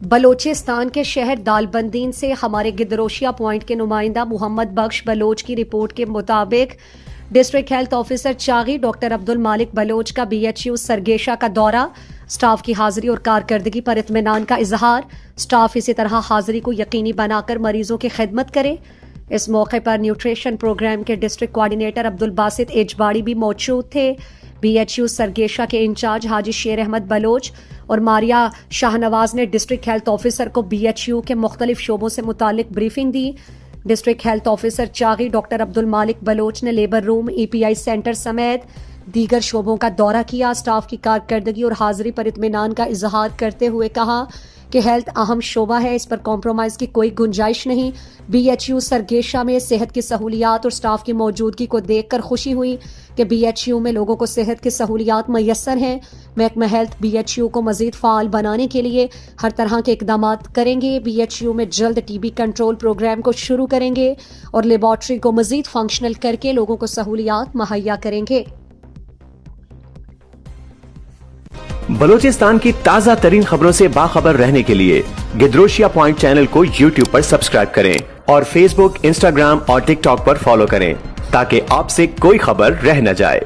बलोचिस्तान के शहर दालबंदीन से हमारे गिदरोशिया पॉइंट के नुमाइंदा मोहम्मद बख्श बलोच की रिपोर्ट के मुताबिक district health officer Chagi doctor Abdul Malik Bloch का BHU सरगेशा का दौरा, स्टाफ की हाजिरी और कारकर्दगी पर इत्मीनान का इजहार। स्टाफ इसी तरह हाजिरी को यकीनी बनाकर मरीजों की खिदमत करे। इस मौके पर न्यूट्रिशन प्रोग्राम के डिस्ट्रिक्ट कोऑर्डिनेटर अब्दुल बासित एजबाड़ी भी मौजूद थे। BHU सरगेशा के इंचार्ज हाजी शेर अहमद बलोच और मारिया शाहनवाज ने डिस्ट्रिक्ट हेल्थ ऑफिसर को BHU के मुख्तलिफ शोबों से मुतालिक ब्रीफिंग दी। District health officer Chagi doctor Abdul Malik Baloch ने लेबर रूम, EPI सेंटर समेत दीगर शोबों का दौरा किया। स्टाफ की कारकर्दगी और हाजिरी पर इत्मीनान का इजहार करते हुए कहा कि हेल्थ अहम शोबा है, इस पर कॉम्प्रोमाइज़ की कोई गुंजाइश नहीं। BHU सरगेशा में सेहत की सहूलियात और स्टाफ की मौजूदगी को देखकर खुशी हुई कि BHU में लोगों को सेहत की सहूलियात मैसर हैं। महकमा हेल्थ BHU को मज़ीद फ़ाल बनाने के लिए हर तरह के इकदाम करेंगे। BHU में जल्द TB कंट्रोल प्रोग्राम को शुरू करेंगे और लेबॉर्ट्री को मज़ीद फंक्शनल करके लोगों को सहूलियात मुहैया करेंगे। बलोचिस्तान की ताज़ा तरीन खबरों से बाखबर रहने के लिए गिदरोशिया पॉइंट चैनल को YouTube पर सब्सक्राइब करें और Facebook, Instagram और TikTok पर फॉलो करें ताकि आपसे कोई खबर रह न जाए।